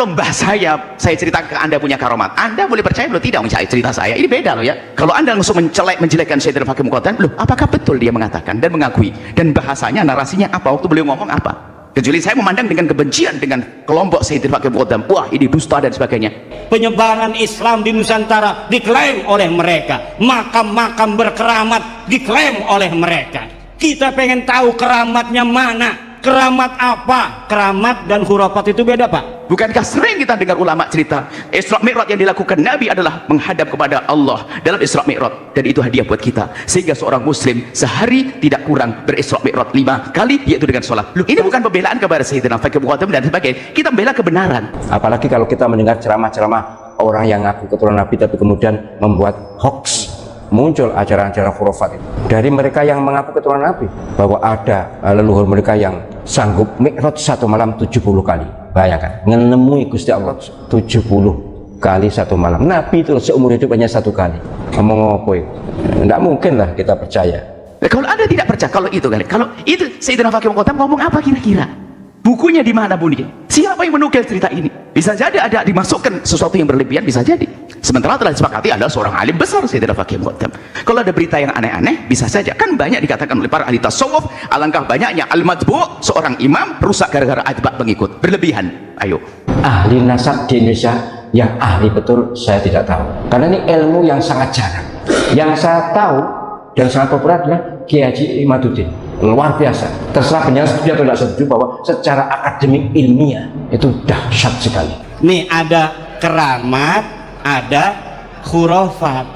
kalau mbah saya cerita ke Anda punya karomat, Anda boleh percaya belum? Tidak, cerita saya ini beda loh ya. Kalau Anda langsung menjelekkan Sayyidina Fakih Muqaddam, loh apakah betul dia mengatakan dan mengakui, dan bahasanya, narasinya apa waktu beliau ngomong apa? Kecuali saya memandang dengan kebencian dengan kelompok Sayyidina Fakih Muqaddam, wah ini dusta dan sebagainya. Penyebaran Islam di Nusantara diklaim oleh mereka, makam-makam berkeramat diklaim oleh mereka. Kita pengen tahu keramatnya mana, keramat apa? Keramat dan khurafat itu beda, Pak. Bukankah sering kita dengar ulama cerita Isra Mi'raj yang dilakukan Nabi adalah menghadap kepada Allah dalam Isra Mi'raj, dan itu hadiah buat kita, sehingga seorang muslim sehari tidak kurang berisra Mi'raj 5 kali, yaitu dengan sholat. Loh, ini bukan pembelaan kepada Sayyidina Fakih Muqaddam dan sebagainya, kita membela kebenaran. Apalagi kalau kita mendengar ceramah-ceramah orang yang ngaku keturunan Nabi tapi kemudian membuat hoax, muncul ajaran-ajaran khurafat itu dari mereka yang mengaku keturunan Nabi, bahwa ada leluhur mereka yang sanggup mi'raj satu malam 70 kali. Bayangkan, menemui Gusti Allah 70 kali satu malam. Nabi itu seumur hidup hanya satu kali. Ngomong apa itu? Tidak mungkin lah kita percaya. Nah, kalau Anda tidak percaya kalau itu Sayyidina Fakih Muqaddam ngomong apa kira-kira? Bukunya di mana bunyi? Siapa yang menukil cerita ini? Bisa jadi ada dimasukkan sesuatu yang berlebihan, bisa jadi. Sementara telah disepakati adalah seorang alim besar Sayyidina Fakih Muqaddam. Kalau ada berita yang aneh-aneh, bisa saja. Kan banyak dikatakan oleh para ahli tasawuf, alangkah banyaknya al-madbu', seorang imam rusak gara-gara atba' pengikut. Berlebihan. Ayo. Ahli nasab di Indonesia yang ahli betul saya tidak tahu. Karena ini ilmu yang sangat jarang. Yang saya tahu dan sangat populer adalah Kiai Haji Imaduddin. Luar biasa. Terserah penyanyi setuju atau tidak setuju bahwa secara akademik ilmiah itu dahsyat sekali. Nih ada keramat, ada khurafat.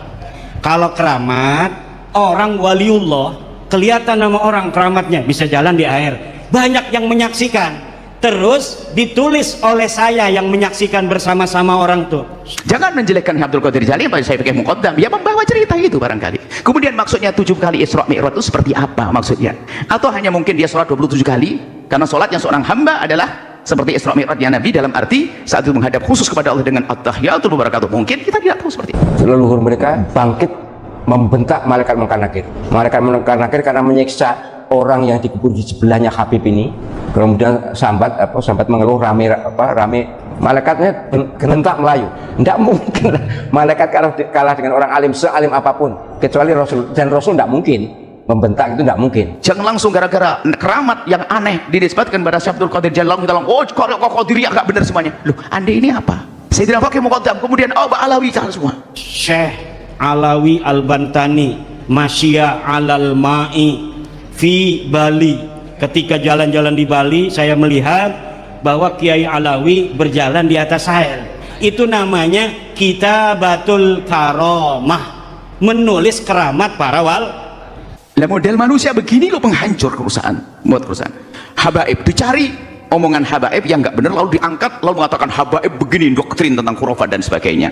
Kalau keramat, orang waliullah kelihatan nama orang keramatnya, bisa jalan di air, banyak yang menyaksikan, terus ditulis oleh saya yang menyaksikan bersama-sama orang tuh. Jangan menjelekkan Abdul Qadir Jalil pada saya Fakih Muqaddam, dia membawa cerita itu barangkali. Kemudian maksudnya 7 kali Isra Mi'raj itu seperti apa maksudnya? Atau hanya mungkin dia sholat 27 kali, karena sholatnya seorang hamba adalah seperti Isra Mi'rajnya Nabi, dalam arti saat itu menghadap khusus kepada Allah dengan at-tahiyatul mubarakatuh. Mungkin kita tidak tahu seperti itu. Leluhur mereka bangkit membentak malaikat Munkar Nakir. Malaikat Munkar Nakir karena menyiksa orang yang dikubur di sebelahnya Habib ini. Kemudian sambat mengeluh rame malaikatnya gentak Melayu. Tidak mungkin malaikat kalah dengan orang alim sealim apapun, kecuali Rasul, dan Rasul tidak mungkin membentak, itu tidak mungkin. Jangan langsung gara-gara keramat yang aneh dinisbatkan pada Syekh Abdul Qadir Jalil, oh Qadiriyah nggak benar semuanya. Loh, Anda ini apa? Sayyidina Fakih Muqaddam, kemudian Alawi semua. Syekh Alawi Al-Bantani Masya alal ma'i fi Bali. Ketika jalan-jalan di Bali, saya melihat bahwa Kiai Alawi berjalan di atas air. Itu namanya Kitabatul Karomah, menulis keramat para wali. Lah model manusia begini loh penghancur perusahaan, buat perusahaan. Habaib, dicari omongan habaib yang nggak benar lalu diangkat, lalu mengatakan habaib begini, doktrin tentang khurafat dan sebagainya.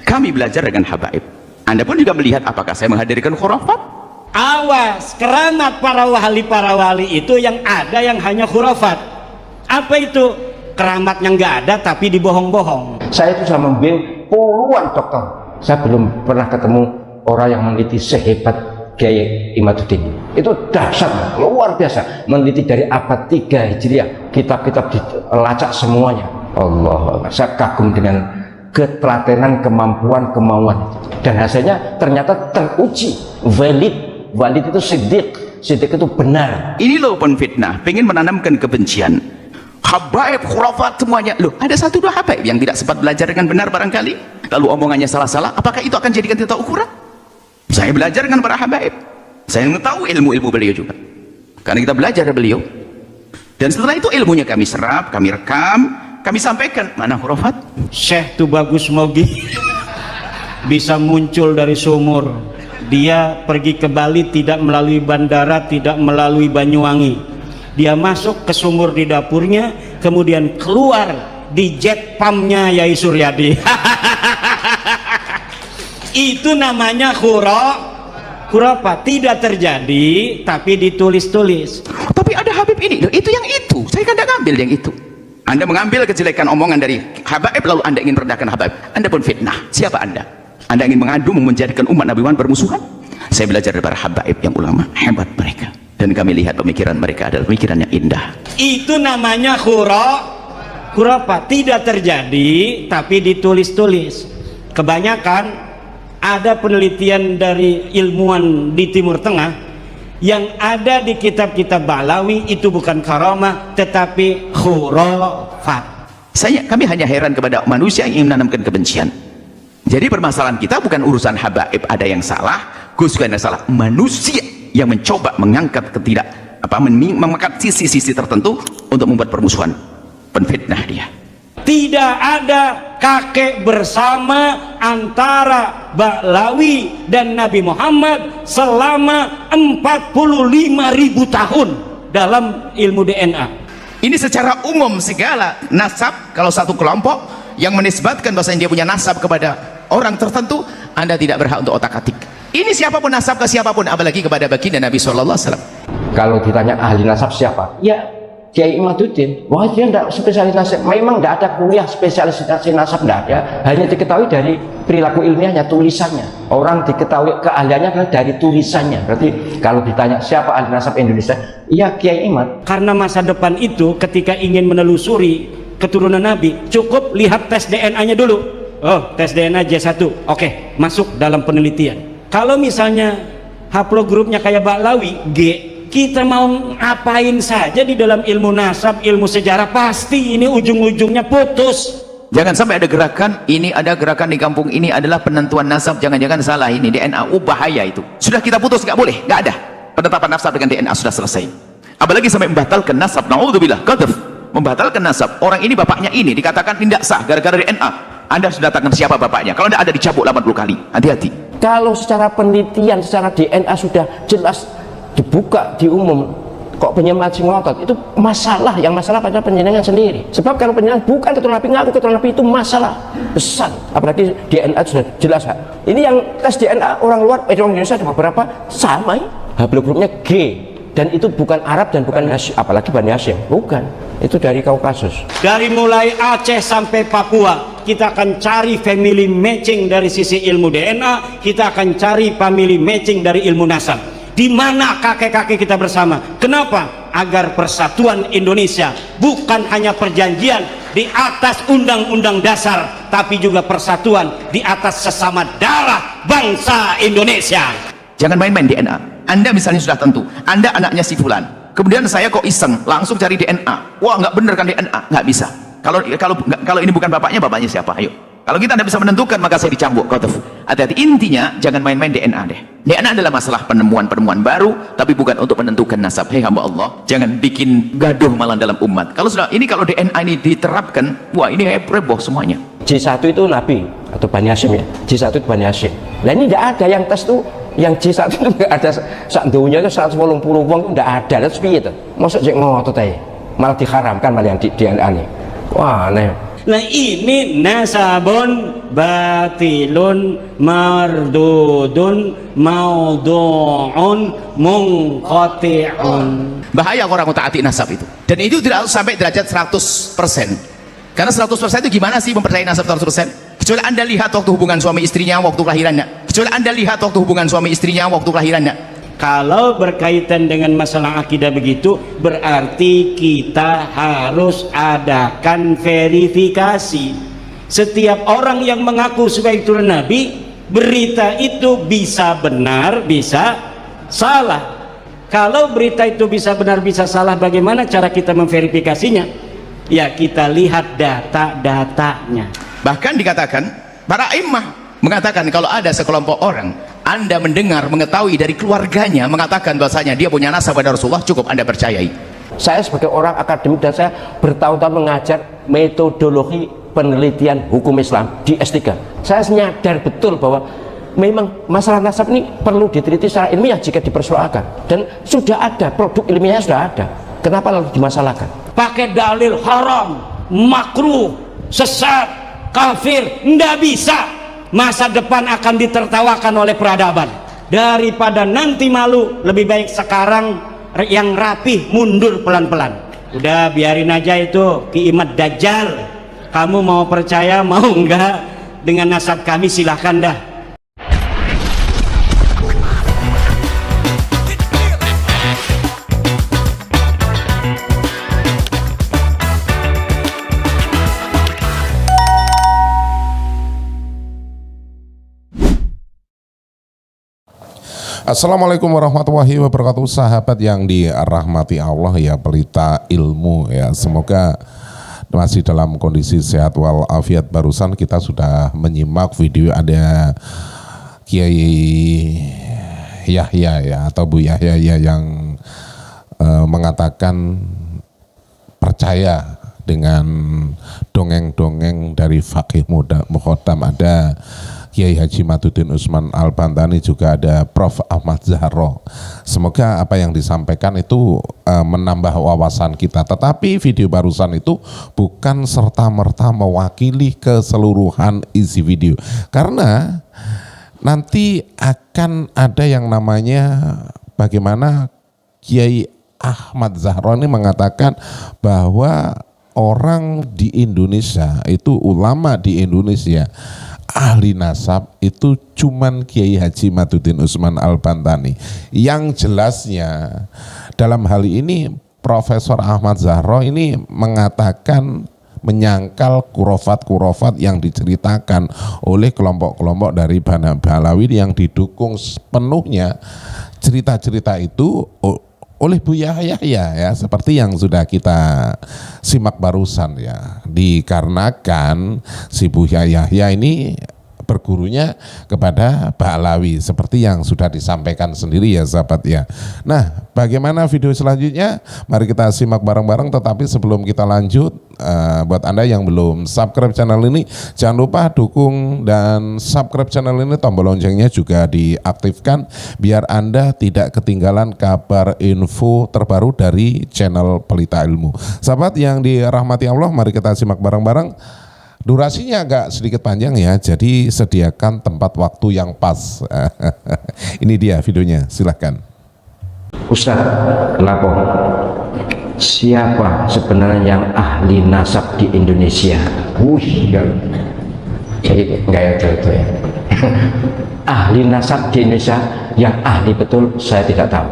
Kami belajar dengan habaib. Anda pun juga melihat apakah saya menghadirkan khurafat? Awas, keramat para wali itu yang ada yang hanya khurafat. Apa itu? Keramatnya nggak ada tapi dibohong-bohong. Saya itu sudah membimbing puluhan dokter. Saya belum pernah ketemu orang yang meneliti sehebat Kiai Imaduddin. Itu dahsyat, luar biasa. Meneliti dari abad 3 Hijriah, kitab-kitab dilacak semuanya. Allah, saya kagum dengan ketelatenan, kemampuan, kemauan. Dan hasilnya ternyata teruji, valid itu siddiq itu benar. Ini loh penfitnah, pengen menanamkan kebencian. Habaib, khurafat semuanya. Loh, ada 1-2 habaib yang tidak sempat belajar dengan benar barangkali, lalu omongannya salah-salah. Apakah itu akan jadikan kita ukuran? Saya belajar dengan para habaib, saya mengetahui ilmu-ilmu beliau juga, karena kita belajar dari beliau. Dan setelah itu ilmunya kami serap, kami rekam, kami sampaikan. Mana khurafat? Syekh Tubagus Mogi bisa muncul dari sumur. Dia pergi ke Bali tidak melalui bandara, tidak melalui Banyuwangi. Dia masuk ke sumur di dapurnya, kemudian keluar di jet pumpnya Yai Suryadi. Itu namanya khurafat. Tidak terjadi tapi ditulis-tulis. Tapi ada habib ini, loh, itu yang itu. Saya kan tidak ngambil yang itu. Anda mengambil kejelekan omongan dari habaib, lalu Anda ingin merendahkan habaib. Anda pun fitnah. Siapa Anda? Anda ingin mengadu, menjadikan umat Nabi Muhammad bermusuhan? Saya belajar dari para habaib yang ulama, hebat mereka. Dan kami lihat pemikiran mereka adalah pemikiran yang indah. Itu namanya khurafat tidak terjadi, tapi ditulis-tulis. Kebanyakan ada penelitian dari ilmuwan di Timur Tengah yang ada di kitab-kitab Ba'lawi itu bukan karamah tetapi khurafat. Kami hanya heran kepada manusia yang ingin menanamkan kebencian. Jadi permasalahan kita bukan urusan habaib ada yang salah, Gus yang salah, manusia yang mencoba mengangkat mengangkat sisi-sisi tertentu untuk membuat permusuhan, penfitnah dia. Tidak ada kakek bersama antara Ba'lawi dan Nabi Muhammad selama 45.000 tahun dalam ilmu DNA. Ini secara umum segala nasab, kalau satu kelompok yang menisbatkan bahwasanya dia punya nasab kepada orang tertentu, Anda tidak berhak untuk otak-atik. Ini siapapun nasab ke siapapun, apalagi kepada baginda Nabi SAW. Kalau ditanya ahli nasab siapa? Ya Kiai Imaduddin. Wah, dia tidak spesialis nasab. Memang tidak ada kuliah spesialisasi nasab, tidak ada. Hanya diketahui dari perilaku ilmiahnya, tulisannya. Orang diketahui keahliannya adalah dari tulisannya. Berarti kalau ditanya siapa ahli nasab Indonesia, ya Kiai Imad. Karena masa depan itu ketika ingin menelusuri keturunan Nabi, cukup lihat tes DNA-nya dulu. Oh, tes DNA J1. Oke, masuk dalam penelitian. Kalau misalnya haplogrupnya kayak Ba'lawi, G, kita mau ngapain saja di dalam ilmu nasab, ilmu sejarah, pasti ini ujung-ujungnya putus. Jangan sampai ada gerakan, ini ada gerakan di kampung ini adalah penentuan nasab, jangan-jangan salah ini DNA, bahaya itu. Sudah kita putus, nggak boleh, nggak ada penetapan nasab dengan DNA, sudah selesai. Apalagi sampai membatalkan nasab, naudzubillah, qadzaf, membatalkan nasab. Orang ini bapaknya ini dikatakan tidak sah gara-gara DNA. Anda sudah datangkan siapa bapaknya? Kalau tidak ada dicabut 80 kali. Hati-hati. Kalau secara penelitian, secara DNA sudah jelas dibuka di umum, kok penyemancing ngotot, itu masalah. Yang masalah pada penjenengan sendiri. Sebab kalau penjenengan bukan keturunan Nabi, ngaku keturunan Nabi, itu masalah besar. Apalagi DNA sudah jelas. Ini yang tes DNA orang luar, orang Indonesia ada beberapa sama, haplogrupnya G, dan itu bukan Arab dan bukan Hashim, apalagi Bani Hashim, bukan. Itu dari Kaukasus. Dari mulai Aceh sampai Papua, kita akan cari family matching dari sisi ilmu DNA, kita akan cari family matching dari ilmu nasab. Di mana kakek-kakek kita bersama? Kenapa? Agar persatuan Indonesia bukan hanya perjanjian di atas undang-undang dasar, tapi juga persatuan di atas sesama darah bangsa Indonesia. Jangan main-main DNA. Anda misalnya sudah tentu, Anda anaknya si fulan, kemudian saya kok iseng langsung cari DNA, wah nggak bener kan DNA, nggak bisa. Kalau ini bukan bapaknya siapa? Ayo. Kalau kita tidak bisa menentukan, maka saya dicambuk. Hati-hati. Intinya jangan main-main DNA deh. DNA adalah masalah penemuan-penemuan baru, tapi bukan untuk menentukan nasab. Hei hamba Allah, jangan bikin gaduh malah dalam umat. Kalau DNA ini diterapkan, wah ini heboh semuanya. J1 itu Nabi atau Bani Hashim ya. J1 itu Bani Hashim. Nah ini tidak ada yang tes tuh, yang J1 itu tidak ada. Sak dunia itu 180 wong itu tidak ada. Terus piye itu? Mosok jek ngotot ae. Malah diharamkan malah yang di DNA ini. Wah, aneh. Nah ini nasabun batilun mardudun maudu'un munqati'un. Bahaya orang utaati nasab itu. Dan itu tidak harus sampai derajat 100%. Karena 100% itu gimana sih mempercayai nasab 100%? Kecuali Anda lihat waktu hubungan suami istrinya waktu kelahirannya. Kalau berkaitan dengan masalah akidah begitu, berarti kita harus adakan verifikasi. Setiap orang yang mengaku sebagai turun Nabi, berita itu bisa benar, bisa salah. Kalau berita itu bisa benar, bisa salah, bagaimana cara kita memverifikasinya? Ya kita lihat data-datanya. Bahkan dikatakan, para imam mengatakan kalau ada sekelompok orang, Anda mendengar, mengetahui dari keluarganya mengatakan bahwasanya dia punya nasab pada Rasulullah, cukup Anda percayai. Saya sebagai orang akademik dan saya bertahun-tahun mengajar metodologi penelitian hukum Islam di S3. Saya menyadar betul bahwa memang masalah nasab ini perlu diteliti secara ilmiah jika dipersoalkan. Dan sudah ada, produk ilmiahnya sudah ada. Kenapa lalu dimasalahkan? Pakai dalil haram, makruh, sesat, kafir, ndak bisa. Masa depan akan ditertawakan oleh peradaban. Daripada nanti malu, lebih baik sekarang yang rapih mundur pelan-pelan. Udah biarin aja itu Ki Imad Dajjal. Kamu mau percaya mau enggak dengan nasab kami, silahkan dah. Assalamualaikum warahmatullahi wabarakatuh, sahabat yang dirahmati Allah ya, pelita ilmu ya. Semoga masih dalam kondisi sehat walafiat. Barusan kita sudah menyimak video ada Kiai Yahya ya, atau Bu Yahya ya, yang mengatakan percaya dengan dongeng-dongeng dari Fakih Mukhodam. Ada Kiai Haji Maduddin Usman Al-Bantani, juga ada Prof. Ahmad Zahro. Semoga apa yang disampaikan itu menambah wawasan kita. Tetapi video barusan itu bukan serta-merta mewakili keseluruhan isi video, karena nanti akan ada yang namanya bagaimana Kiai Ahmad Zahro ini mengatakan bahwa orang di Indonesia itu, ulama di Indonesia, ahli nasab itu cuman Kiai Haji Maduddin Usman Al-Bantani. Yang jelasnya dalam hal ini Profesor Ahmad Zahro ini mengatakan, menyangkal kurofat-kurofat yang diceritakan oleh kelompok-kelompok dari Balawi yang didukung sepenuhnya cerita-cerita itu oleh Bu Yahya ya, seperti yang sudah kita simak barusan ya. Dikarenakan si Bu Yahya ini bergurunya kepada Balawi, seperti yang sudah disampaikan sendiri ya sahabat ya. Nah, bagaimana video selanjutnya? Mari kita simak bareng-bareng. Tetapi sebelum kita lanjut, buat Anda yang belum subscribe channel ini, jangan lupa dukung dan subscribe channel ini, tombol loncengnya juga diaktifkan biar Anda tidak ketinggalan kabar info terbaru dari channel Pelita Ilmu. Sahabat yang dirahmati Allah, mari kita simak bareng-bareng. Durasinya agak sedikit panjang ya, jadi sediakan tempat waktu yang pas. Ini dia videonya, silahkan. Ustaz, kenapa? Siapa sebenarnya yang ahli nasab di Indonesia? Jadi nggak ada itu ya. Ahli nasab di Indonesia yang ahli betul saya tidak tahu,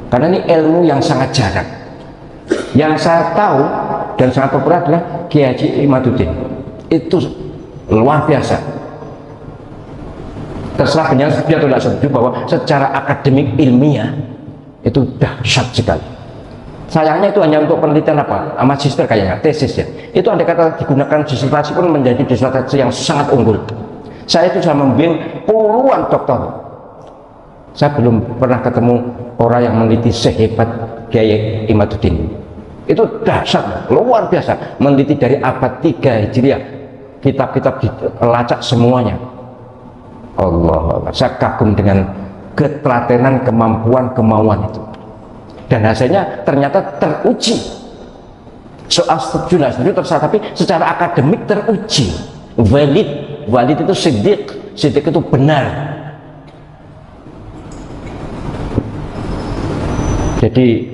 karena ini ilmu yang sangat jarang. Yang saya tahu dan sangat populer adalah Kiai Haji Maduddin. Itu luar biasa. Terserah penyanyi setuju atau tidak setuju bahwa secara akademik ilmiah itu dahsyat sekali. Sayangnya itu hanya untuk penelitian apa? Magister kayaknya, tesis ya. Itu andai kata digunakan disertasi pun menjadi disertasi yang sangat unggul. Saya itu sudah membimbing puluhan doktor. Saya belum pernah ketemu orang yang meneliti sehebat Kiai Imaduddin. Itu dahsyat, luar biasa. Meneliti dari abad 3 Hijriah, kitab-kitab dilacak semuanya. Allah, saya kagum dengan ketelatenan, kemampuan, kemauan itu. Dan hasilnya ternyata teruji. Soal setuju, setuju terserah, tapi secara akademik teruji. Valid itu siddiq itu benar. Jadi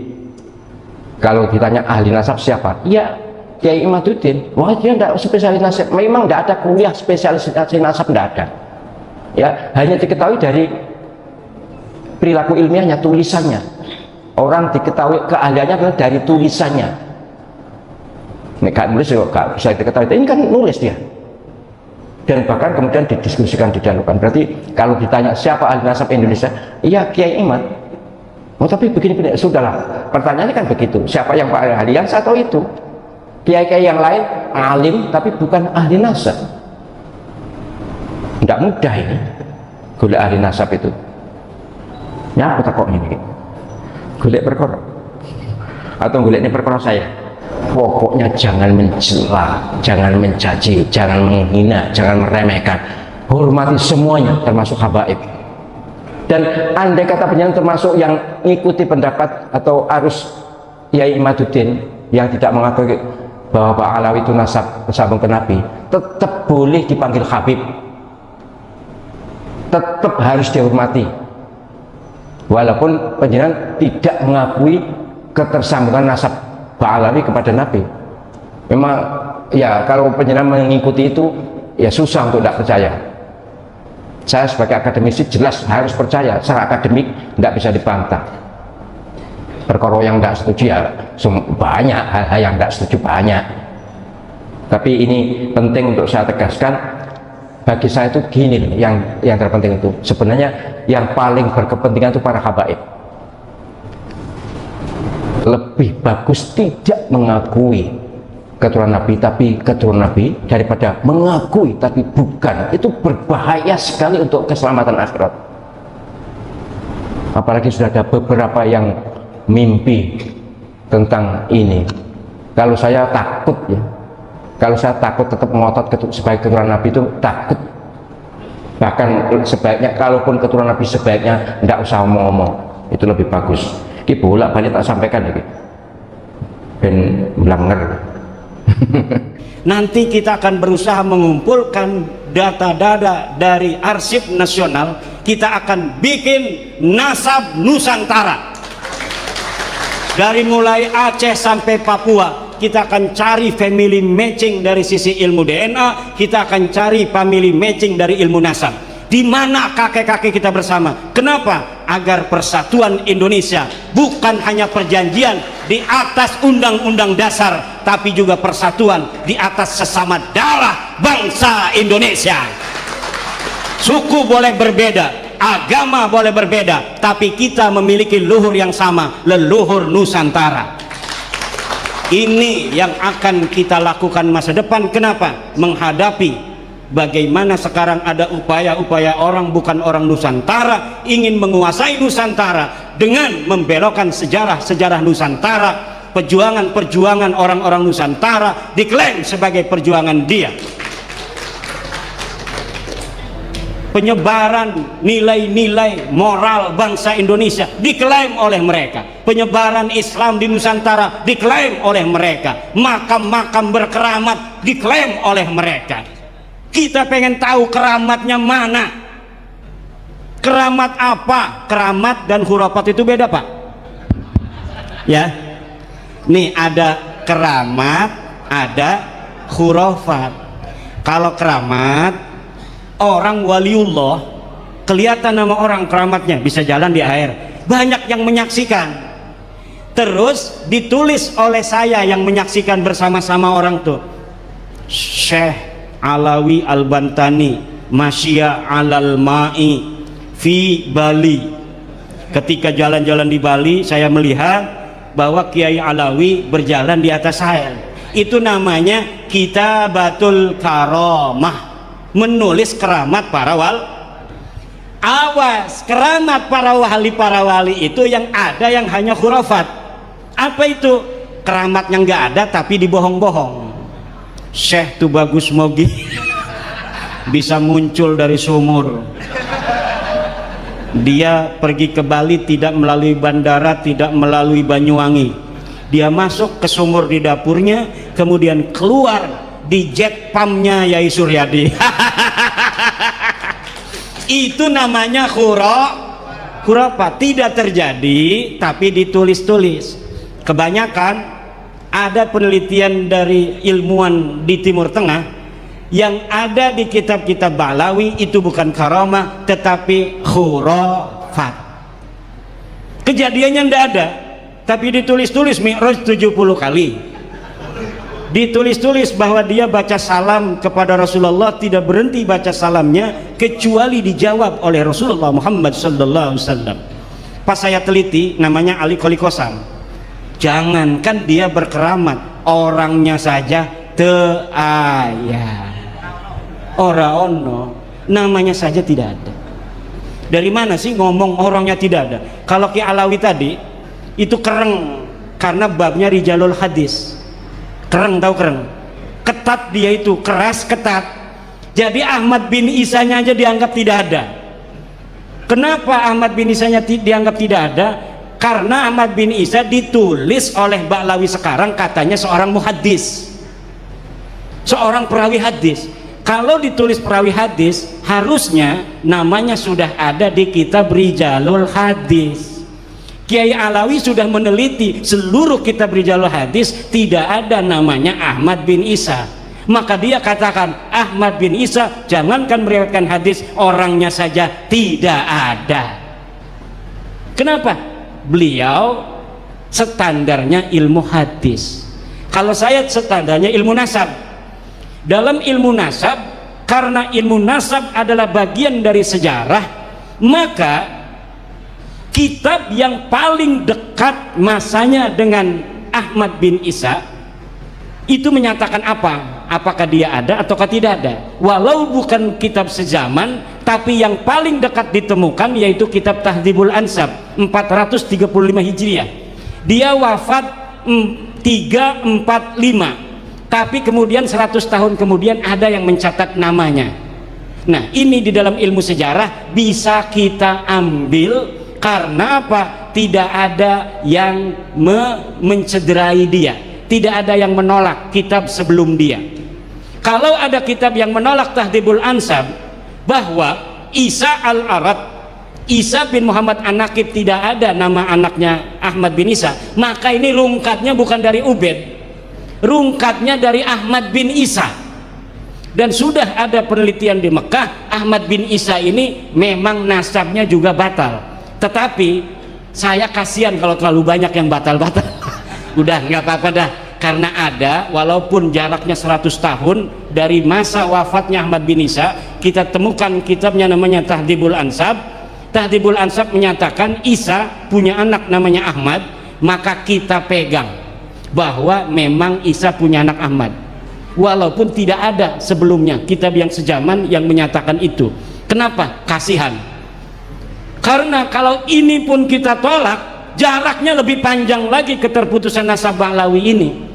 kalau ditanya ahli nasab siapa? Ya Kiai Imaduddin. Wah, dia tidak spesialis nasab. Memang tidak ada kuliah spesialis nasab, tidak ada. Ya, hanya diketahui dari perilaku ilmiahnya, tulisannya. Orang diketahui keahliannya adalah dari tulisannya. Nggak nulis juga nggak bisa diketahui. Ini kan nulis dia. Dan bahkan kemudian didiskusikan, didalukan. Berarti kalau ditanya siapa ahli nasab Indonesia? Iya Kiai Imad. Oh, tapi begini-begini, sudahlah. Pertanyaannya kan begitu. Siapa yang ahli? Yang saya tahu itu. Kiai-kiai yang lain alim tapi bukan ahli nasab. Tidak mudah ini. Golek ahli nasab itu. Ya, aku takut ini. Golek perkara. Atau golek ini perkara saya. Pokoknya jangan mencela, jangan mencaci, jangan menghina, jangan meremehkan. Hormati semuanya, termasuk habaib. Dan andai kata penyanyi termasuk yang mengikuti pendapat atau arus Kiai Imaduddin yang tidak mengakui bahwa Pak Alawi itu nasab bersambung ke Nabi, tetap boleh dipanggil Habib, tetap harus dihormati, walaupun penjenengan tidak mengakui ketersambungan nasab Pak Alawi kepada Nabi. Memang ya, kalau penjenengan mengikuti itu ya susah untuk tidak percaya. Saya sebagai akademisi jelas harus percaya, secara akademik tidak bisa dibantah. Perkara yang tidak setuju ya banyak, hal-hal yang tidak setuju banyak. Tapi ini penting untuk saya tegaskan, bagi saya itu gini loh, yang terpenting itu sebenarnya yang paling berkepentingan itu para habaib. Lebih bagus tidak mengakui keturunan Nabi tapi keturunan Nabi daripada mengakui tapi bukan. Itu berbahaya sekali untuk keselamatan akhirat. Apalagi sudah ada beberapa yang mimpi tentang ini. Kalau saya takut ya, kalau saya takut tetap ngotot sebagai keturunan Nabi itu takut. Bahkan sebaiknya kalaupun keturunan Nabi sebaiknya tidak usah ngomong-ngomong, itu lebih bagus. Ini bolak-balik tak sampaikan lagi ben melanger. Nanti kita akan berusaha mengumpulkan data-data dari arsip nasional. Kita akan bikin nasab Nusantara dari mulai Aceh sampai Papua. Kita akan cari family matching dari sisi ilmu DNA, kita akan cari family matching dari ilmu nasab. Di mana kakek-kakek kita bersama? Kenapa? Agar persatuan Indonesia bukan hanya perjanjian di atas undang-undang dasar, tapi juga persatuan di atas sesama darah bangsa Indonesia. Suku boleh berbeda, agama boleh berbeda, tapi kita memiliki luhur yang sama, leluhur Nusantara. Ini yang akan kita lakukan masa depan. Kenapa? Menghadapi bagaimana sekarang ada upaya-upaya orang bukan orang Nusantara ingin menguasai Nusantara dengan membelokkan sejarah-sejarah Nusantara, perjuangan-perjuangan orang-orang Nusantara diklaim sebagai perjuangan dia. Penyebaran nilai-nilai moral bangsa Indonesia diklaim oleh mereka. Penyebaran Islam di Nusantara diklaim oleh mereka. Makam-makam berkeramat diklaim oleh mereka. Kita pengen tahu keramatnya mana. Keramat apa? Keramat dan khurafat itu beda, Pak. Ya. Nih ada keramat, ada khurafat. Kalau keramat, orang waliullah kelihatan nama orang keramatnya, bisa jalan di air, banyak yang menyaksikan, terus ditulis oleh saya yang menyaksikan bersama-sama orang tuh, Syekh Alawi Al-Bantani Masya alal ma'i fi Bali. Ketika jalan-jalan di Bali, saya melihat bahwa Kiai Alawi berjalan di atas air. Itu namanya Kitabatul Karamah, menulis keramat para wali. Awas, keramat para wali itu yang ada yang hanya khurafat. Apa itu? Keramat yang nggak ada tapi dibohong-bohong. Syekh Tubagus Mogi bisa muncul dari sumur. Dia pergi ke Bali tidak melalui bandara, tidak melalui Banyuwangi. Dia masuk ke sumur di dapurnya, kemudian keluar di jet pumpnya Yai Suryadi. Itu namanya khurafat. Tidak terjadi tapi ditulis-tulis. Kebanyakan ada penelitian dari ilmuwan di Timur Tengah yang ada di kitab-kitab Balawi itu bukan karamah tetapi khurafat. Kejadiannya tidak ada tapi ditulis-tulis. Mi'raj 70 kali ditulis-tulis bahwa dia baca salam kepada Rasulullah, tidak berhenti baca salamnya kecuali dijawab oleh Rasulullah Muhammad sallallahu alaihi wasallam. Pas saya teliti, namanya Ali Kolikosam. Jangankan dia berkeramat, orangnya saja teaya ora ono, namanya saja tidak ada. Dari mana sih ngomong orangnya tidak ada? Kalau Ki Alawi tadi itu kereng karena babnya rijalul hadis. Kereng, tahu kereng? Ketat dia itu, keras ketat. Jadi Ahmad bin Isanya aja dianggap tidak ada. Kenapa Ahmad bin Isanya dianggap tidak ada? Karena Ahmad bin Isa ditulis oleh Ba'lawi sekarang katanya seorang muhaddis, seorang perawi hadis. Kalau ditulis perawi hadis harusnya namanya sudah ada di kitab Rijalul Hadis. Kiai Alawi sudah meneliti seluruh kitab Rijalul Hadis, tidak ada namanya Ahmad bin Isa. Maka dia katakan Ahmad bin Isa jangankan meriwayatkan hadis, orangnya saja tidak ada. Kenapa? Beliau standarnya ilmu hadis. Kalau saya standarnya ilmu nasab. Dalam ilmu nasab karena ilmu nasab adalah bagian dari sejarah, maka kitab yang paling dekat masanya dengan Ahmad bin Isa itu menyatakan apa? Apakah dia ada ataukah tidak ada? Walau bukan kitab sezaman, tapi yang paling dekat ditemukan yaitu kitab Tahdzibul Ansab 435 Hijriah. Dia wafat 345, tapi kemudian 100 tahun kemudian ada yang mencatat namanya. Nah, ini di dalam ilmu sejarah bisa kita ambil karena apa? Tidak ada yang mencederai dia, tidak ada yang menolak kitab sebelum dia. Kalau ada kitab yang menolak Tahdzibul Ansab bahwa Isa al-Arad, Isa bin Muhammad An-Naqib tidak ada nama anaknya Ahmad bin Isa, maka ini rungkatnya bukan dari Ubed, rungkatnya dari Ahmad bin Isa. Dan sudah ada penelitian di Mekah, Ahmad bin Isa ini memang nasabnya juga batal. Tetapi saya kasihan kalau terlalu banyak yang batal-batal. Udah nggak apa-apa dah, karena ada, walaupun jaraknya 100 tahun dari masa wafatnya Ahmad bin Isa, kita temukan kitabnya namanya Tahdzibul Ansab. Tahdzibul Ansab menyatakan Isa punya anak namanya Ahmad, maka kita pegang bahwa memang Isa punya anak Ahmad, walaupun tidak ada sebelumnya kitab yang sejaman yang menyatakan itu. Kenapa? Kasihan. Karena kalau ini pun kita tolak, jaraknya lebih panjang lagi keterputusan nasab Ba'lawi ini.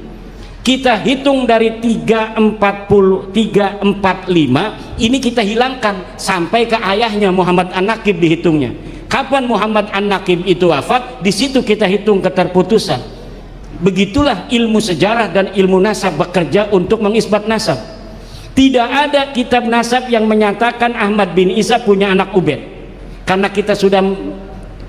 Kita hitung dari 345 ini kita hilangkan sampai ke ayahnya Muhammad An-Naqib dihitungnya. Kapan Muhammad An-Naqib itu wafat, di situ kita hitung keterputusan. Begitulah ilmu sejarah dan ilmu nasab bekerja untuk mengisbat nasab. Tidak ada kitab nasab yang menyatakan Ahmad bin Isa punya anak Ubed. Karena kita sudah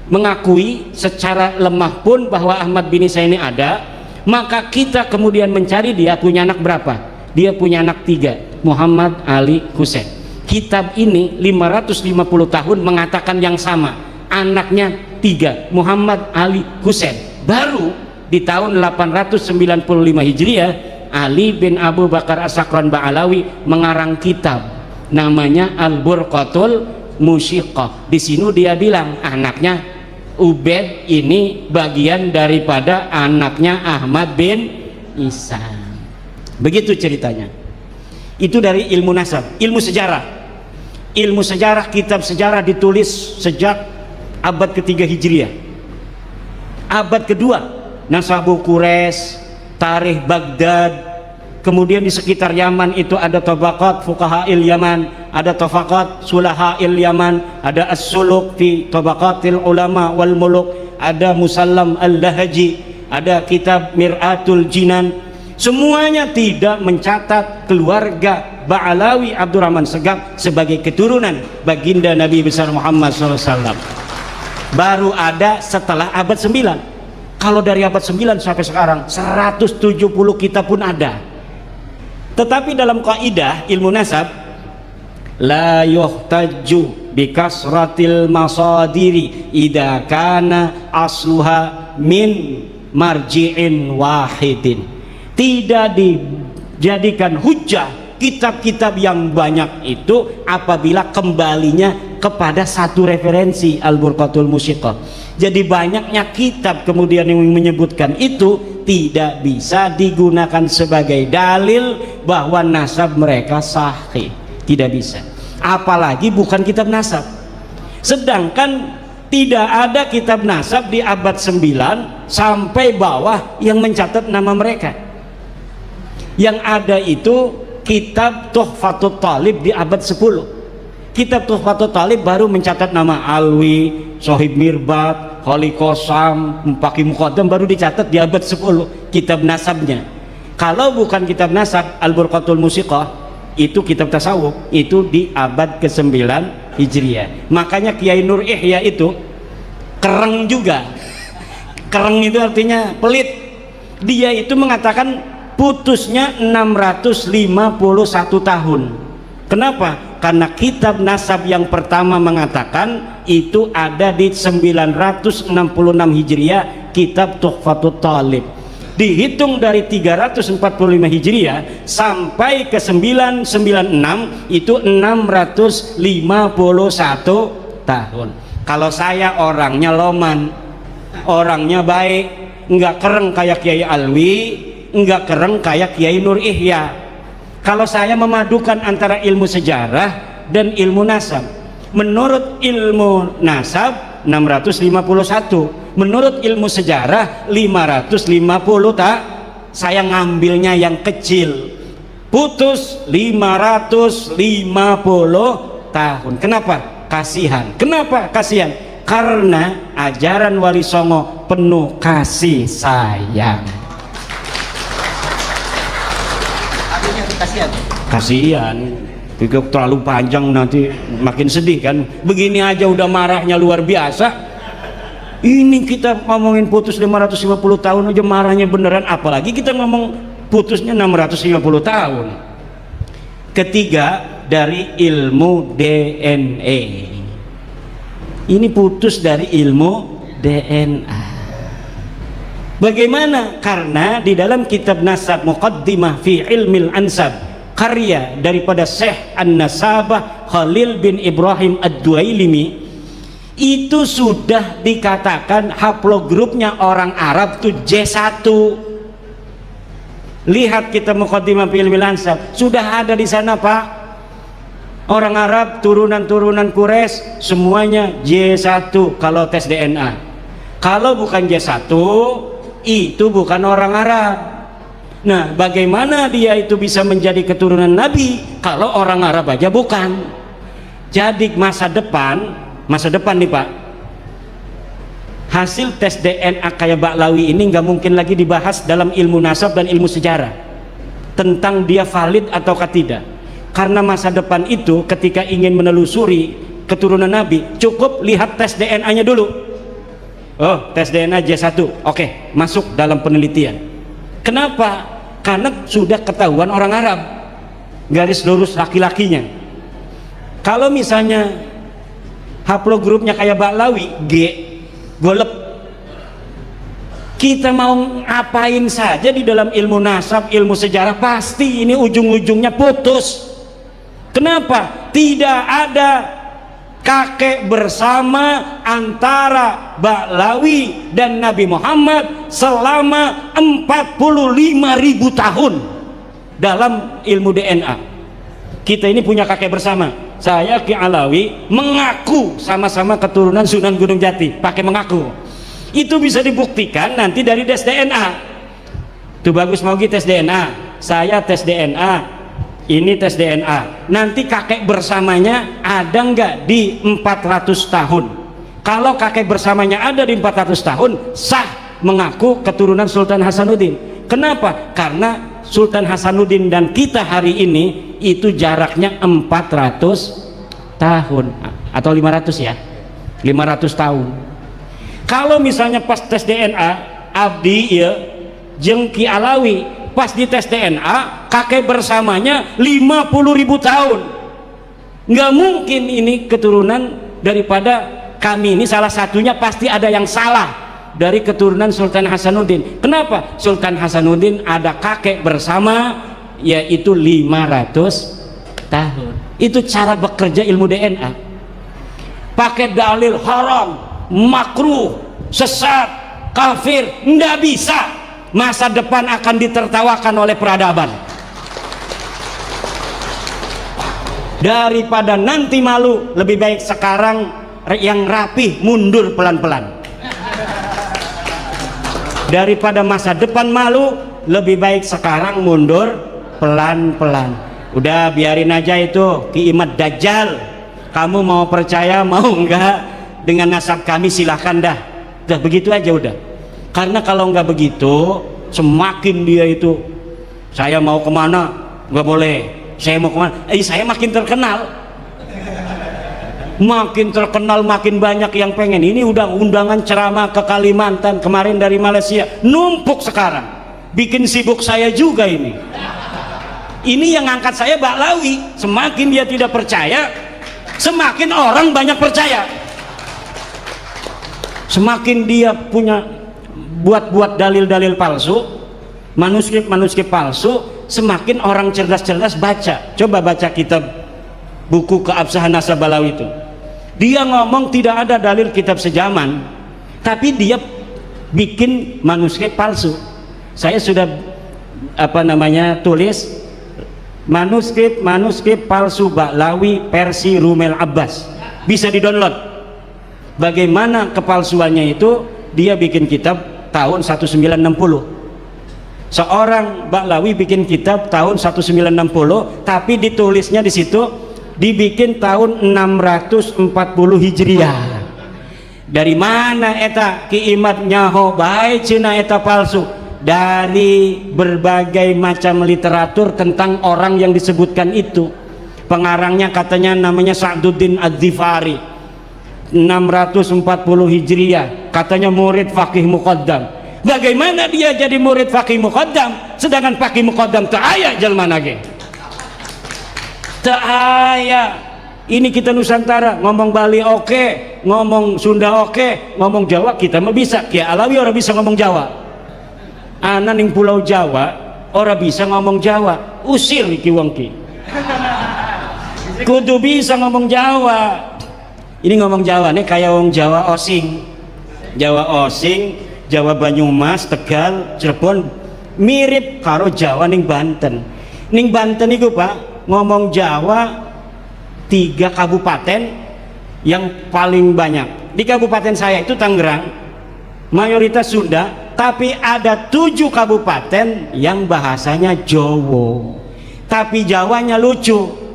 mengakui secara lemah pun bahwa Ahmad bin Isa ini ada, maka kita kemudian mencari dia punya anak berapa. Dia punya anak 3, Muhammad, Ali, Husain. Kitab ini 550 tahun mengatakan yang sama, anaknya 3, Muhammad, Ali, Husain. Baru di tahun 895 Hijriah, Ali bin Abu Bakar As-Sakran Ba'alawi mengarang kitab namanya Al-Burqatul Musyiqah. Di sini dia bilang anaknya Ubed ini bagian daripada anaknya Ahmad bin Isa. Begitu ceritanya. Itu dari ilmu nasab. Ilmu sejarah, ilmu sejarah, kitab sejarah ditulis sejak abad ke-3 Hijriah. Abad kedua Nasabu Quraisy, Tarikh Baghdad. Kemudian di sekitar Yaman itu ada Tabaqat Fuqaha'il Yaman, ada Tabaqat Sulaha'il Yaman, ada As-Suluk fi Tabaqatil Ulama wal Muluk, ada Musallam Al-Lahaji, ada kitab Mir'atul Jinan. Semuanya tidak mencatat keluarga Ba'alawi Abdurrahman Segaf sebagai keturunan baginda Nabi besar Muhammad SAW. Baru ada setelah abad 9. Kalau dari abad 9 sampai sekarang 170 kitab pun ada. Tetapi dalam kaidah ilmu nasab, la yuhtaju bi kasratil masadiri idza kana asluha min marji'in wahidin. Tidak dijadikan hujjah kitab-kitab yang banyak itu apabila kembalinya kepada satu referensi, Al-Burqatul Musyiqah. Jadi banyaknya kitab kemudian yang menyebutkan itu tidak bisa digunakan sebagai dalil bahwa nasab mereka sahih, tidak bisa, apalagi bukan kitab nasab. Sedangkan tidak ada kitab nasab di abad 9 sampai bawah yang mencatat nama mereka. Yang ada itu kitab Tuhfatut Talib di abad 10. Kitab Tuhfatut Talib baru mencatat nama Alwi, Sohib Mirbat, Khali Qasam, Mpaki Muqaddam, baru dicatat di abad 10 kitab nasabnya. Kalau bukan kitab nasab, Al-Burqatul Musyiqah itu kitab tasawuf, itu di abad ke-9 Hijriah. Makanya Kiai Nur Ihya itu kereng juga. Kereng itu artinya pelit. Dia itu mengatakan putusnya 651 tahun. Kenapa? Karena kitab nasab yang pertama mengatakan itu ada di 966 Hijriah, kitab Tuhfatut Talib. dihitung dari 345 Hijriah sampai ke 996 itu 651 tahun. Kalau saya orangnya loman, orangnya baik, nggak kereng kayak Kiai Alwi, nggak kereng kayak Kiai Nur Ihya. Kalau saya memadukan antara ilmu sejarah dan ilmu nasab, menurut ilmu nasab 651, menurut ilmu sejarah 550 tak, saya ngambilnya yang kecil, putus 550 tahun. Kenapa? Kasihan. Kenapa kasihan? Karena ajaran Wali Songo penuh kasih sayang. Kasihan. Pikir terlalu panjang nanti makin sedih kan. Begini aja udah marahnya luar biasa. Ini kita ngomongin putus 550 tahun aja marahnya beneran, apalagi kita ngomong putusnya 650 tahun. Ketiga, dari ilmu DNA. Ini putus dari ilmu DNA. Bagaimana? Karena di dalam kitab Nasab Muqaddimah fi Ilmil Ansab, karya daripada Syekh An-Nasabah Khalil bin Ibrahim Ad-Duailimi, itu sudah dikatakan haplogrupnya orang Arab itu J1. Lihat kita Muqaddimah fi Ilmil Ansab, sudah ada di sana Pak. Orang Arab turunan-turunan Quraisy semuanya J1 kalau tes DNA. Kalau bukan J1 itu bukan orang Arab. Nah, bagaimana dia itu bisa menjadi keturunan Nabi kalau orang Arab aja bukan? Jadi masa depan nih Pak, hasil tes DNA kayak Ba'lawi ini nggak mungkin lagi dibahas dalam ilmu nasab dan ilmu sejarah tentang dia valid ataukah tidak. Karena masa depan itu ketika ingin menelusuri keturunan Nabi, cukup lihat tes DNA-nya dulu. Oh, tes DNA J1, oke, masuk dalam penelitian. Kenapa? Karena sudah ketahuan orang Arab, garis lurus laki-lakinya. Kalau misalnya haplogrupnya kayak Ba'lawi, G, golep. Kita mau ngapain saja di dalam ilmu nasab, ilmu sejarah, pasti ini ujung-ujungnya putus. Kenapa? Tidak ada kakek bersama antara Ba'lawi dan Nabi Muhammad selama 45.000 tahun dalam ilmu DNA. Kita ini punya kakek bersama. Saya Ki Alawi mengaku sama-sama keturunan Sunan Gunung Jati, pakai mengaku. Itu bisa dibuktikan nanti dari tes DNA. Tuh bagus mau tes DNA, saya tes DNA, ini tes DNA. Nanti kakek bersamanya ada nggak di 400 tahun? Kalau kakek bersamanya ada di 400 tahun, sah mengaku keturunan Sultan Hasanuddin. Kenapa? Karena Sultan Hasanuddin dan kita hari ini itu jaraknya 400 tahun atau 500 ya, 500 tahun. Kalau misalnya pas tes DNA Abdi ya jeung Ki Alawi pas di tes DNA kakek bersamanya 50.000 tahun, nggak mungkin ini keturunan daripada kami ini. Salah satunya pasti ada yang salah dari keturunan Sultan Hasanuddin. Kenapa? Sultan Hasanuddin ada kakek bersama yaitu 500 tahun. Itu cara bekerja ilmu DNA. Pakai dalil haram, makruh, sesat, kafir, nggak bisa. Masa depan akan ditertawakan oleh peradaban. Daripada nanti malu, lebih baik sekarang yang rapih mundur pelan-pelan. Daripada masa depan malu, lebih baik sekarang mundur pelan-pelan. Udah biarin aja itu Ki Imad Dajjal. Kamu mau percaya mau enggak dengan nasab kami silahkan dah. Udah begitu aja udah. Karena kalau enggak begitu semakin dia itu saya mau kemana nggak boleh, saya mau kemana saya makin terkenal, makin banyak yang pengen. Ini udah undangan ceramah ke Kalimantan kemarin dari Malaysia numpuk sekarang, bikin sibuk saya juga ini yang angkat saya Ba'lawi. Semakin dia tidak percaya, semakin orang banyak percaya. Semakin dia punya buat-buat dalil-dalil palsu, manuskrip palsu, semakin orang cerdas-cerdas baca. Coba baca kitab buku Keabsahan Nasab Balawi itu. Dia ngomong tidak ada dalil kitab sejaman, tapi dia bikin manuskrip palsu. Saya sudah tulis manuskrip palsu Ba'lawi versi Rumel Abbas, bisa di-download. Bagaimana kepalsuannya itu? Dia bikin kitab tahun 1960. Seorang Ba'lawi bikin kitab tahun 1960, tapi ditulisnya di situ dibikin tahun 640 Hijriah. Dari mana eta kiimat nyaho baik cina eta palsu? Dari berbagai macam literatur tentang orang yang disebutkan itu. Pengarangnya katanya namanya Sa'duddin Az-Zifari, 640 Hijriah, katanya murid Faqih Muqaddam. Bagaimana dia jadi murid Faqih Muqaddam sedangkan Faqih Muqaddam teu aya jelema nage? Teu aya. Ini kita Nusantara ngomong Bali oke, ngomong Sunda oke, ngomong Jawa kita mah bisa. Kiai Alawi orang bisa ngomong Jawa. Ana ning Pulau Jawa orang bisa ngomong Jawa. Usir iki wong ki. Kudu bisa ngomong Jawa. Ini ngomong Jawa nih kayak wong Jawa Osing. Jawa Osing, Jawa Banyumas, Tegal, Cirebon mirip karo Jawa ning Banten. Ning Banten itu Pak ngomong Jawa 3 kabupaten yang paling banyak. Di kabupaten saya itu Tangerang, mayoritas Sunda, tapi ada 7 kabupaten yang bahasanya Jawa. Tapi Jawanya lucu.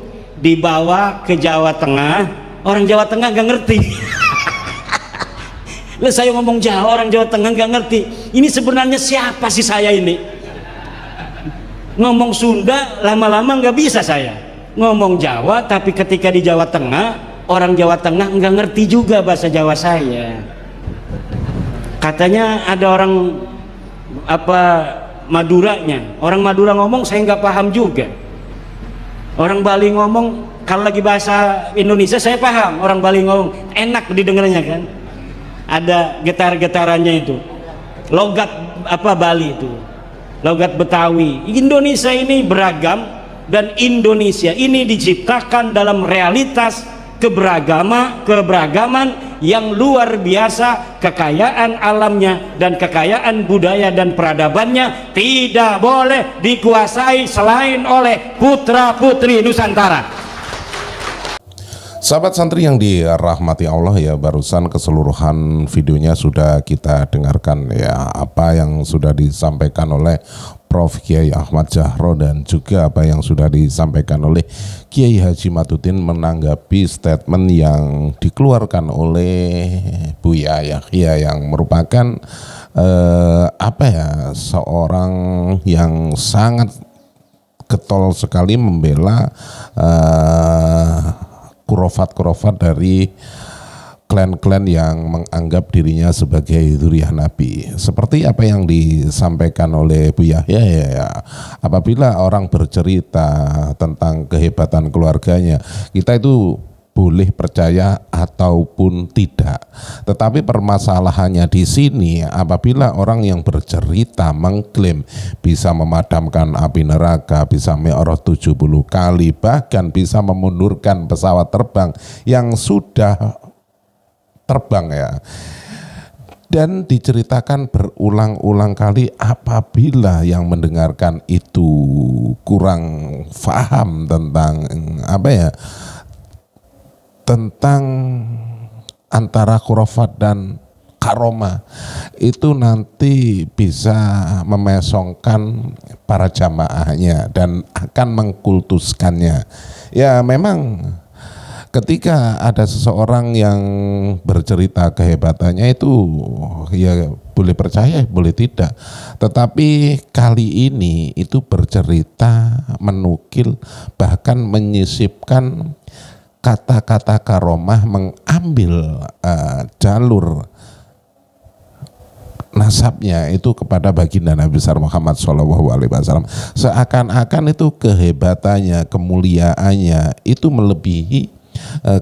Dibawa ke Jawa Tengah, orang Jawa Tengah gak ngerti. Lah saya ngomong Jawa, orang Jawa Tengah nggak ngerti. Ini sebenarnya siapa sih saya ini? Ngomong Sunda lama-lama nggak bisa saya. Ngomong Jawa, tapi ketika di Jawa Tengah, orang Jawa Tengah nggak ngerti juga bahasa Jawa saya. Katanya ada orang Maduranya, orang Madura ngomong saya nggak paham juga. Orang Bali ngomong kalau lagi bahasa Indonesia saya paham. Orang Bali ngomong enak didengarnya kan. Ada getar-getarannya itu, logat Bali itu, logat Betawi. Indonesia ini beragam, dan Indonesia ini diciptakan dalam realitas keberagaman yang luar biasa. Kekayaan alamnya dan kekayaan budaya dan peradabannya tidak boleh dikuasai selain oleh putra-putri Nusantara. Sahabat santri yang dirahmati Allah ya, barusan keseluruhan videonya sudah kita dengarkan ya, apa yang sudah disampaikan oleh Prof. Kiai Ahmad Jahro dan juga apa yang sudah disampaikan oleh Kiai Haji Matutin menanggapi statement yang dikeluarkan oleh Buya Yahya yang merupakan seorang yang sangat getol sekali membela kurofat dari klan-klan yang menganggap dirinya sebagai dzurriyyah Nabi. Seperti apa yang disampaikan oleh Bu Yahya ya, apabila orang bercerita tentang kehebatan keluarganya, kita itu boleh percaya ataupun tidak. Tetapi permasalahannya di sini apabila orang yang bercerita mengklaim bisa memadamkan api neraka, bisa mi'raj 70 kali, bahkan bisa memundurkan pesawat terbang yang sudah terbang ya, dan diceritakan berulang-ulang kali, apabila yang mendengarkan itu kurang paham tentang tentang antara khurafat dan karomah, itu nanti bisa memesongkan para jamaahnya dan akan mengkultuskannya. Ya memang ketika ada seseorang yang bercerita kehebatannya itu ya boleh percaya boleh tidak, tetapi kali ini itu bercerita, menukil, bahkan menyisipkan kata-kata karomah, mengambil jalur nasabnya itu kepada baginda Nabi besar Muhammad SAW, seakan-akan itu kehebatannya, kemuliaannya itu melebihi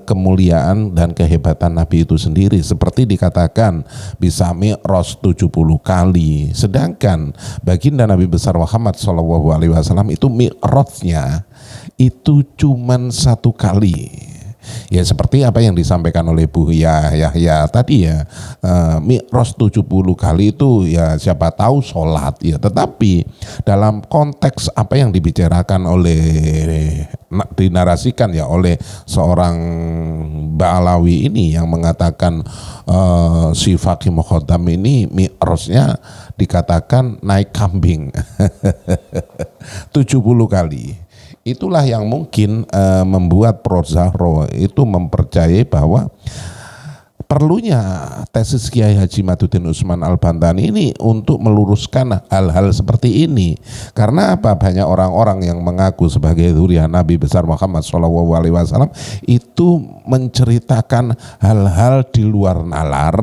kemuliaan dan kehebatan Nabi itu sendiri, seperti dikatakan bisa mi'raj 70 kali, sedangkan baginda Nabi besar Muhammad SAW itu mi'rajnya itu cuman 1 kali. Ya seperti apa yang disampaikan oleh Bu Yahya tadi ya, mi'raj 70 kali itu ya siapa tahu sholat ya, tetapi dalam konteks apa yang dibicarakan oleh, dinarasikan ya oleh seorang Ba'alawi ini yang mengatakan si Faqih Muqaddam ini mi'rajnya dikatakan naik kambing 70 kali. Itulah yang mungkin membuat Prof. Zahro itu mempercayai bahwa perlunya tesis Kiai Haji Maduddin Usman Al-Bantani ini untuk meluruskan hal-hal seperti ini. Karena apa? Banyak orang-orang yang mengaku sebagai zuriyah Nabi besar Muhammad SAW itu menceritakan hal-hal di luar nalar,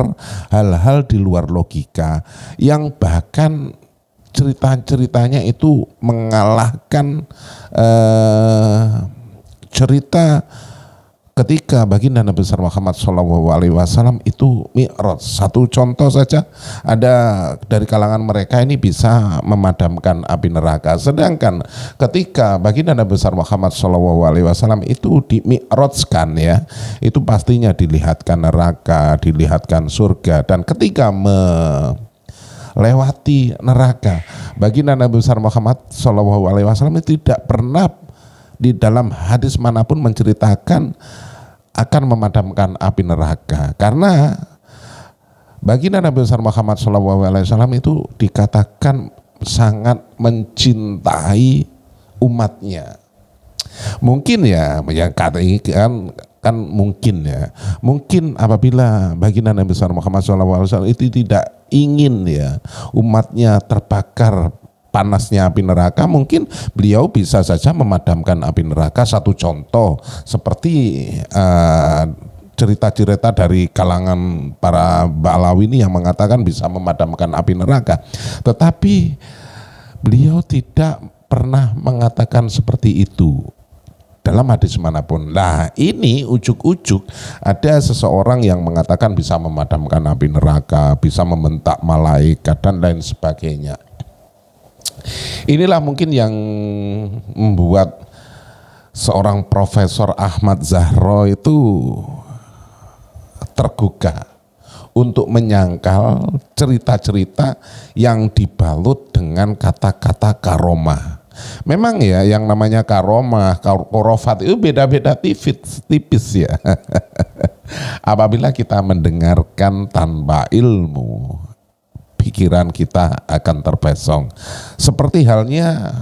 hal-hal di luar logika, yang bahkan cerita-ceritanya itu mengalahkan cerita ketika baginda Nabi besar Muhammad SAW itu mi'raj. Satu contoh saja, ada dari kalangan mereka ini bisa memadamkan api neraka, sedangkan ketika baginda Nabi besar Muhammad SAW itu di mi'rajkan ya, itu pastinya dilihatkan neraka, dilihatkan surga, dan ketika lewati neraka, baginda Nabi besar Muhammad SAW tidak pernah di dalam hadis manapun menceritakan akan memadamkan api neraka, karena baginda Nabi besar Muhammad SAW itu dikatakan sangat mencintai umatnya. Mungkin ya yang kan mungkin ya, mungkin apabila baginda Nabi besar Muhammad SAW itu tidak ingin ya umatnya terbakar panasnya api neraka, mungkin beliau bisa saja memadamkan api neraka. Satu contoh seperti cerita-cerita dari kalangan para Ba'alawi ini yang mengatakan bisa memadamkan api neraka, tetapi beliau tidak pernah mengatakan seperti itu dalam hadis manapun. Nah ini ujuk-ujuk ada seseorang yang mengatakan bisa memadamkan api neraka, bisa membentak malaikat dan lain sebagainya. Inilah mungkin yang membuat seorang Profesor Ahmad Zahro itu tergugah untuk menyangkal cerita-cerita yang dibalut dengan kata-kata karomah. Memang ya yang namanya karomah, korofat itu beda-beda tipis ya. Apabila kita mendengarkan tanpa ilmu, pikiran kita akan terpesong. Seperti halnya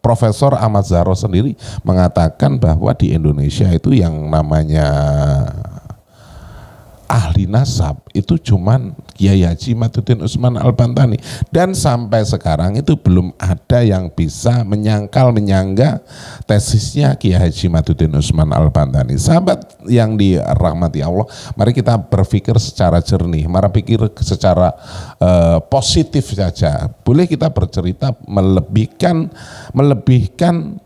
Profesor Ahmad Zahro sendiri mengatakan bahwa di Indonesia itu yang namanya ahli nasab itu cuman Kiai Haji Maduddin Usman Al-Bantani, dan sampai sekarang itu belum ada yang bisa menyangga tesisnya Kiai Haji Maduddin Usman Al-Bantani. Sahabat yang dirahmati Allah, mari kita berpikir secara jernih, mari pikir secara positif saja. Boleh kita bercerita melebihkan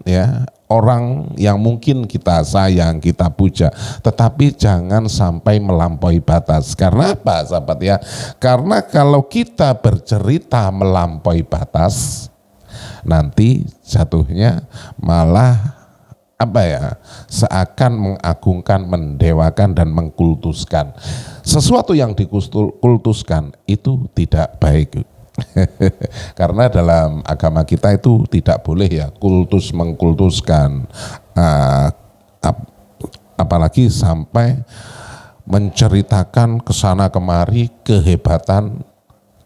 ya orang yang mungkin kita sayang, kita puja, tetapi jangan sampai melampaui batas. Karena apa sahabat ya? Karena kalau kita bercerita melampaui batas, nanti jatuhnya malah apa ya, seakan mengagungkan, mendewakan dan mengkultuskan. Sesuatu yang dikultuskan itu tidak baik. Karena dalam agama kita itu tidak boleh ya kultus mengkultuskan, apalagi sampai menceritakan kesana kemari kehebatan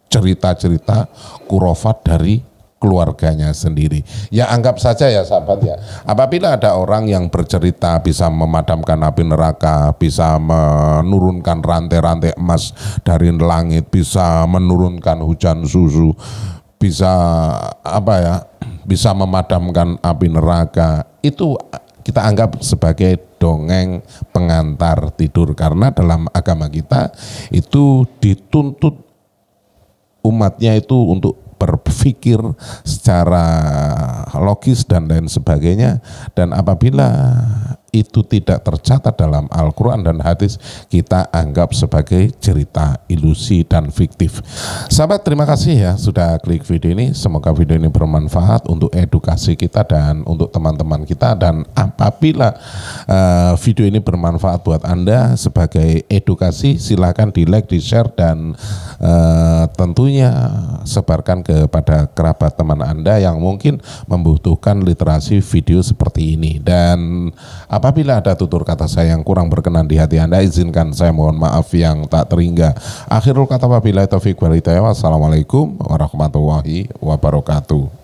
cerita-cerita kurofat dari keluarganya sendiri. Ya anggap saja ya sahabat ya, apabila ada orang yang bercerita bisa memadamkan api neraka, bisa menurunkan rantai-rantai emas dari langit, bisa menurunkan hujan susu, bisa apa ya, bisa memadamkan api neraka, itu kita anggap sebagai dongeng pengantar tidur. Karena dalam agama kita itu dituntut umatnya itu untuk berpikir secara logis dan lain sebagainya, dan apabila itu tidak tercatat dalam Al-Quran dan hadis, kita anggap sebagai cerita, ilusi, dan fiktif. Sahabat, terima kasih ya sudah klik video ini. Semoga video ini bermanfaat untuk edukasi kita dan untuk teman-teman kita. Dan apabila video ini bermanfaat buat Anda sebagai edukasi, silakan di like, di share, dan tentunya sebarkan kepada kerabat teman Anda yang mungkin membutuhkan literasi video seperti ini. Dan apabila ada tutur kata saya yang kurang berkenan di hati Anda, izinkan saya mohon maaf yang tak terhingga. Akhirul kata wabillahi taufiq wal hidayah. Wassalamualaikum warahmatullahi wabarakatuh.